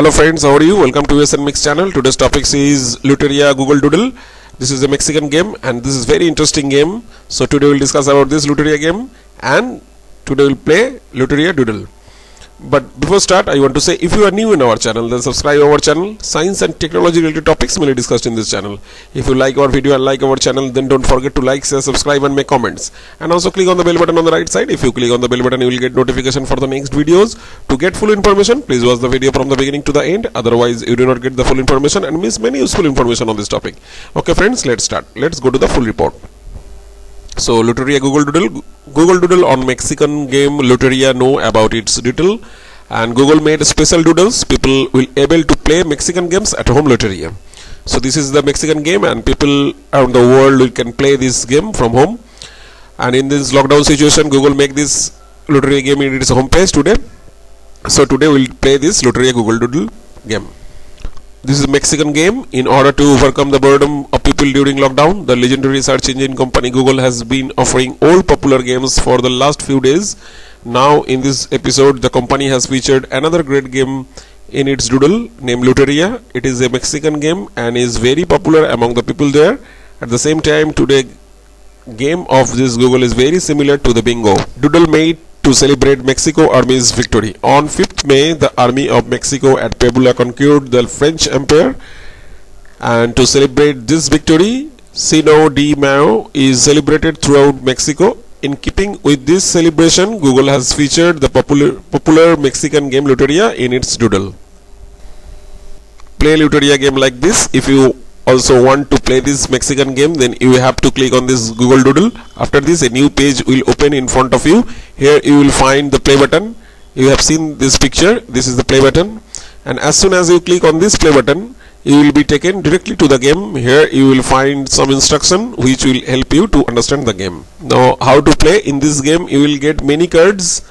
Hello friends, how are you? Welcome to USN Mix channel. Today's topic is Loteria Google Doodle. This is a Mexican game and this is very interesting game. So today we'll discuss about this Loteria game and today we'll play Loteria Doodle. But before start, I want to say if you are new in our channel, then subscribe our channel. Science and technology related topics mainly discussed in this channel. If you like our video and like our channel, then don't forget to like, share, subscribe and make comments. And also click on the bell button on the right side. If you click on the bell button, you will get notification for the next videos. To get full information, please watch the video from the beginning to the end. Otherwise, you do not get the full information and miss many useful information on this topic. Okay friends, let's start. Let's go to the full report. So Loteria Google Doodle on Mexican game Loteria know about its doodle, and Google made special doodles. People will able to play Mexican games at home Loteria. So this is the Mexican game and people around the world can play this game from home. And in this lockdown situation, Google make this Loteria game in its home page today. So today we'll play this Loteria Google Doodle game. This is a Mexican game. In order to overcome the boredom of people during lockdown, the legendary search engine company Google has been offering all popular games for the last few days. Now in this episode, the company has featured another great game in its doodle named Loteria. It is a Mexican game and is very popular among the people there. At the same time, today game of this Google is very similar to the bingo doodle made to celebrate Mexico Army's victory. On 5th May, the army of Mexico at Puebla conquered the French Empire, and to celebrate this victory, Cinco de Mayo is celebrated throughout Mexico. In keeping with this celebration, Google has featured the popular Mexican game Loteria in its doodle. Play Loteria game like this. If you also want to play this Mexican game, then you have to click on this Google Doodle. After this, a new page will open in front of you. Here you will find the play button. You have seen this picture. This is the play button, and as soon as you click on this play button, you will be taken directly to the game. Here you will find some instruction which will help you to understand the game. Now how to play in this game, you will get many cards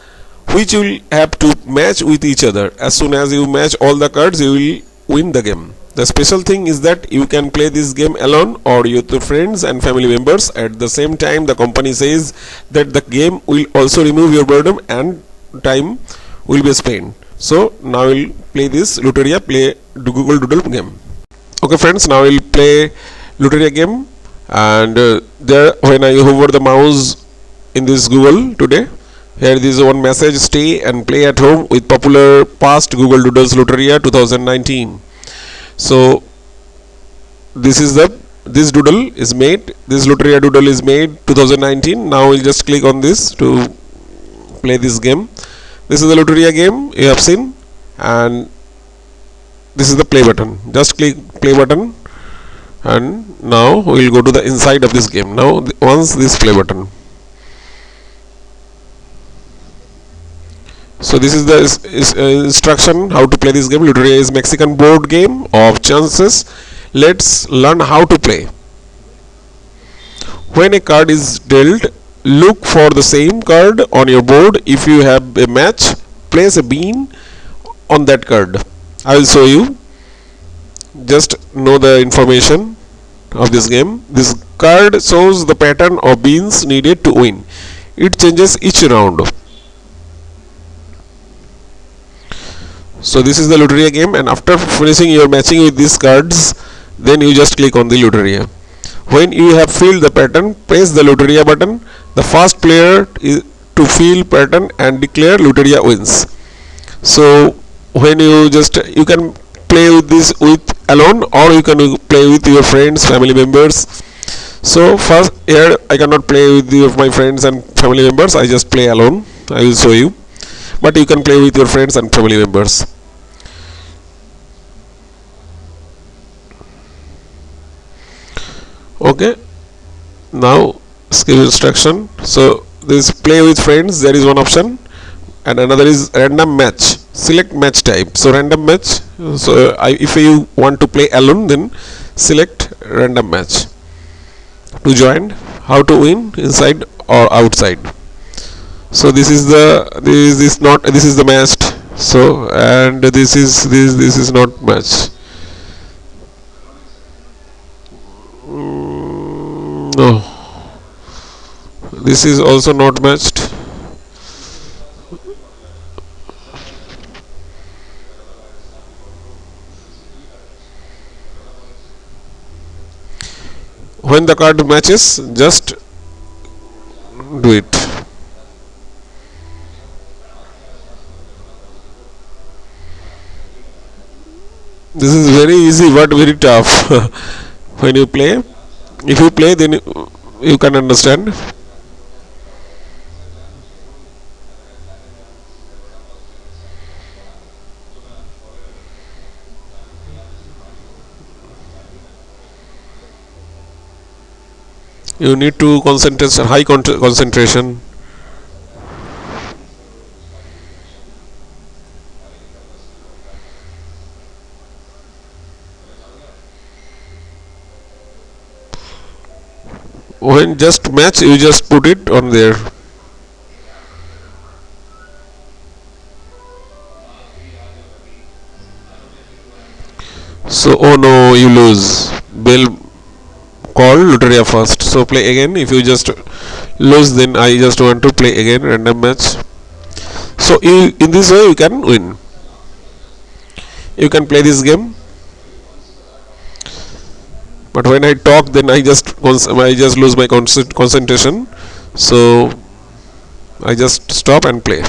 which you will have to match with each other. As soon as you match all the cards, you will win the game. The special thing is that you can play this game alone or with your friends and family members. At the same time, the company says that the game will also remove your boredom and time will be spent. So now we'll play this Loteria Google Doodle game. Okay friends, now we'll play Loteria game, and there when I hover the mouse in this Google today, here there is one message: stay and play at home with popular past Google Doodles Loteria 2019. So this doodle is made, this Loteria doodle is made 2019. Now we'll just click on this to play this game. This is the Loteria game you have seen, and this is the play button. Just click play button, and now we'll go to the inside of this game. Now once this play button. So this is the instruction how to play this game. Loteria is Mexican board game of chances. Let's learn how to play. When a card is dealt, look for the same card on your board. If you have a match, place a bean on that card. I will show you. Just know the information of this game. This card shows the pattern of beans needed to win. It changes each round. So this is the Loteria game, and after finishing your matching with these cards, then you just click on the Loteria. When you have filled the pattern, press the Loteria button. The first player is to fill pattern and declare Loteria wins. So when you can play with this with alone, or you can play with your friends, family members. So first here I cannot play with my friends and family members. I just play alone. I will show you. But you can play with your friends and family members. Okay, now skip instruction. So this play with friends, there is one option, and another is random match. Select match type. So random match. So if you want to play alone, then select random match. To join, how to win, inside or outside. So this is the matched. So and this is not matched. No, this is also not matched. When the card matches, just do it. This is very easy but very tough. When you play, if you play, then you can understand. You need to concentrate, high concentration. When just match, you just put it on there. So, oh no, you lose. Bell call Loteria first. So play again. If you just lose, then I just want to play again random match. So in this way you can win. You can play this game. But when I talk, then I just lose my concentration. So I just stop and play.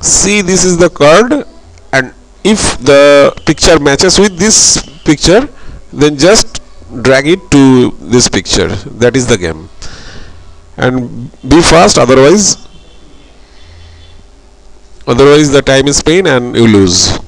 See, this is the card, and if the picture matches with this picture, then just drag it to this picture. That is the game. And be fast, otherwise the time is spent and you lose.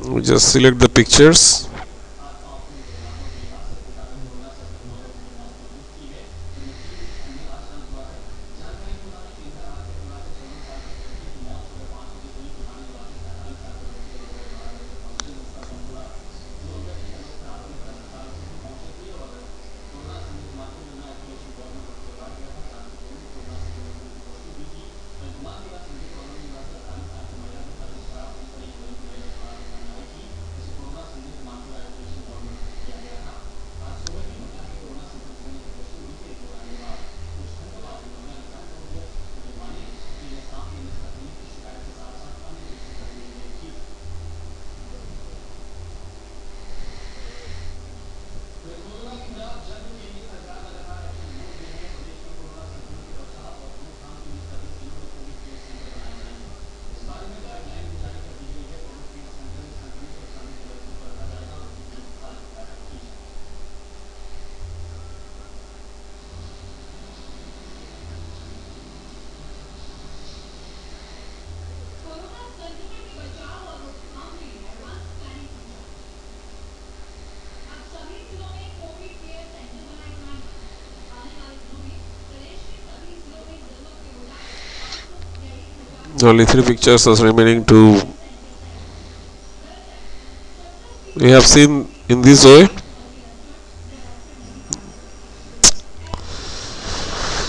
We just select the pictures. Only three pictures are remaining to. We have seen in this way.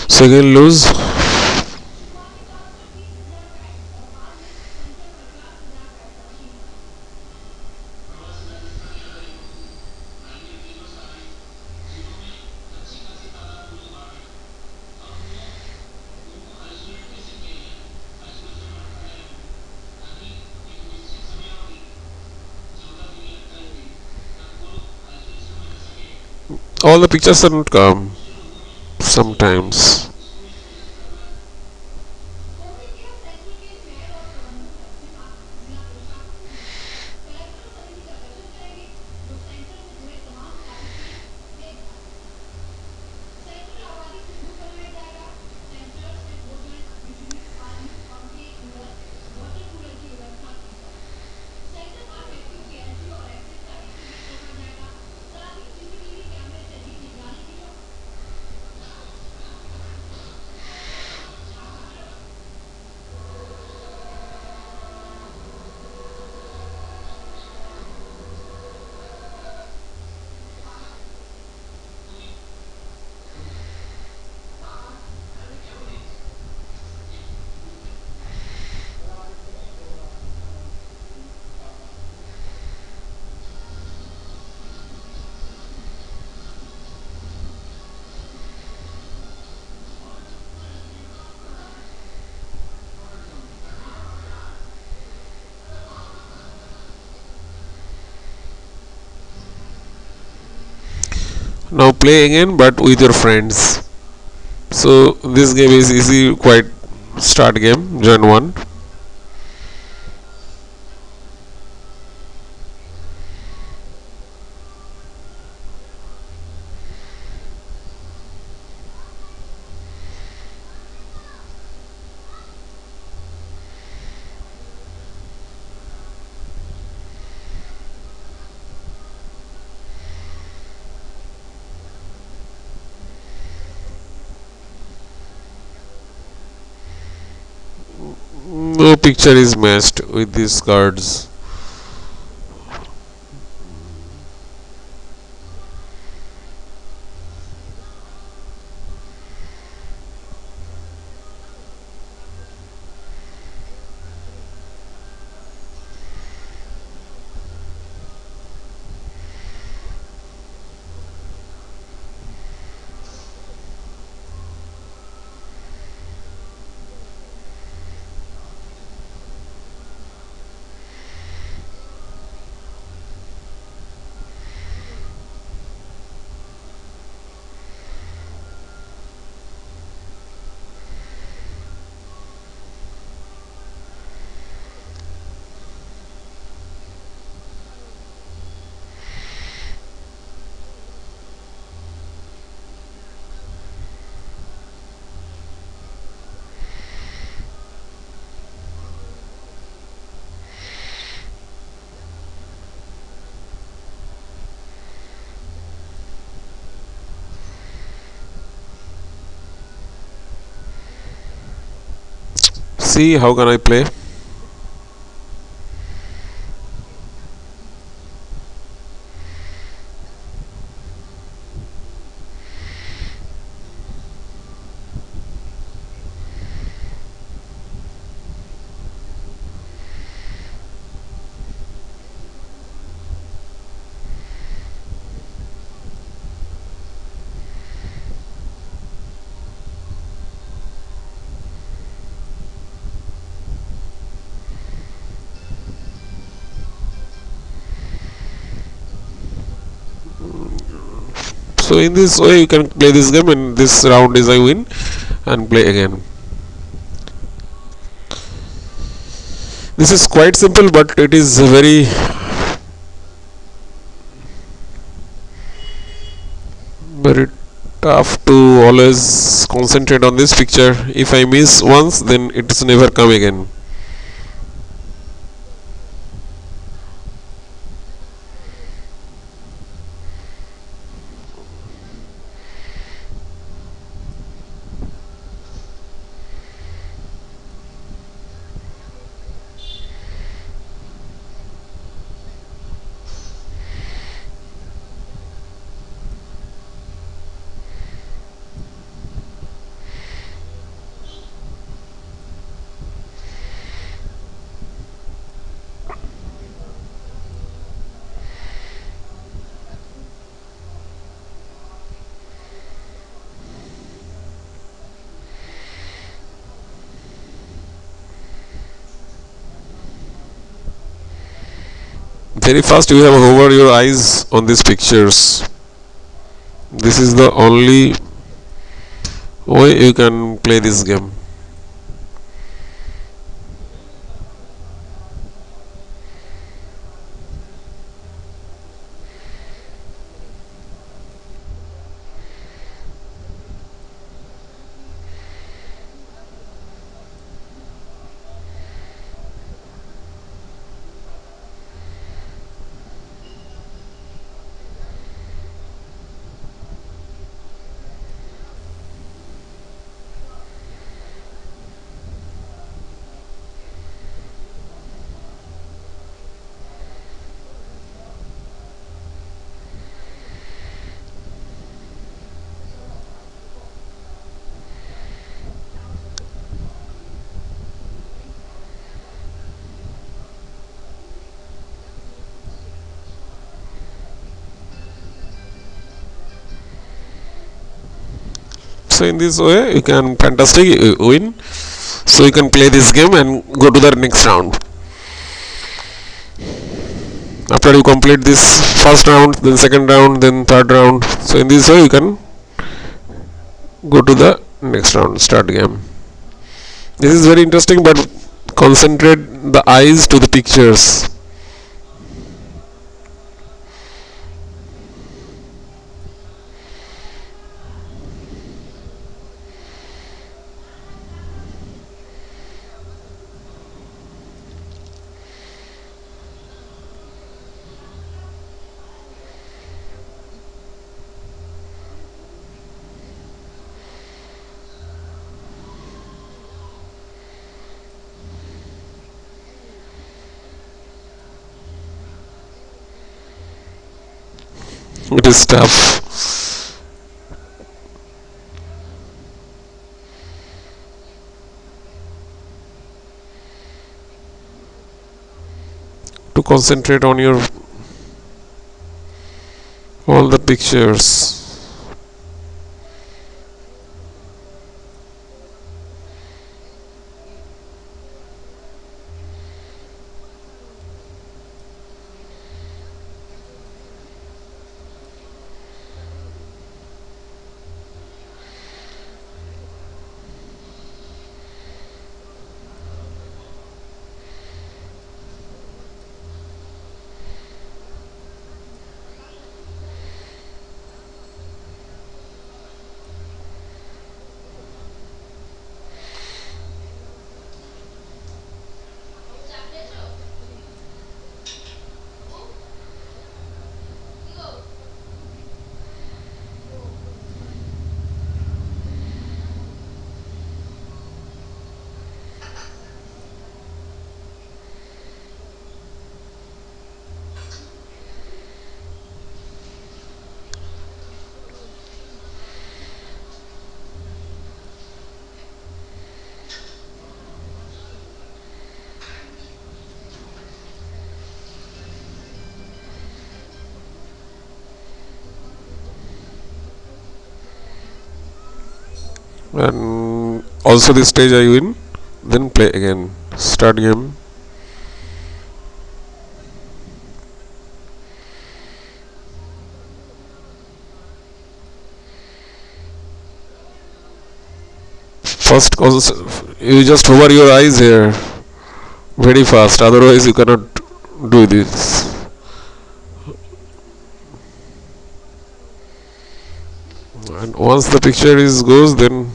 Second lose. All the pictures are not come sometimes. Now play again, but with your friends. So this game is easy, quite start game. Join one. No picture is matched with these cards. See how can I play? So in this way you can play this game, and this round is I win, and play again. This is quite simple, but it is very tough to always concentrate on this picture. If I miss once, then it's never come again. Very fast you have hover your eyes on these pictures. This is the only way you can play this game. So in this way you can fantastic win. So you can play this game and go to the next round. After you complete this first round, then second round, then third round, so in this way you can go to the next round, start game. This is very interesting, but concentrate the eyes to the pictures. It is tough. To concentrate on your all the pictures. And also this stage I win, then play again, start game. First, you just hover your eyes here very fast, otherwise you cannot do this. And once the picture is goes, then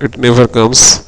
it never comes.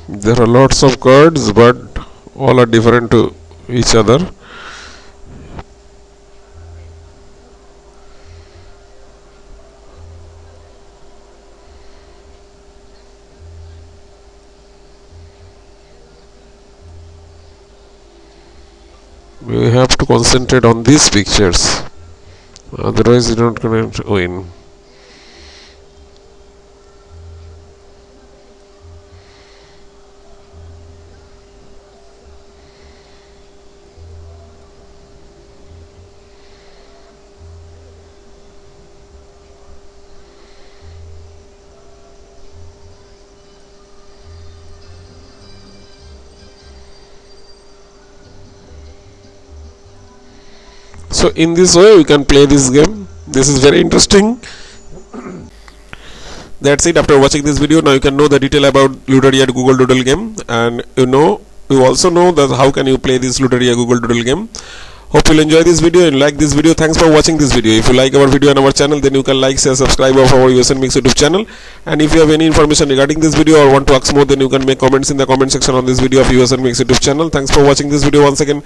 There are lots of cards, but all are different to each other. We have to concentrate on these pictures, otherwise you're not going to win. So in this way we can play this game. This is very interesting. That's it. After watching this video, now you can know the detail about Ludoria Google Doodle game, and you also know that how can you play this Ludoria Google Doodle game. Hope you'll enjoy this video and like this video. Thanks for watching this video. If you like our video on our channel, then you can like, share, subscribe of our USN Mix YouTube channel. And if you have any information regarding this video or want to ask more, then you can make comments in the comment section on this video of USN Mix YouTube channel. Thanks for watching this video once again.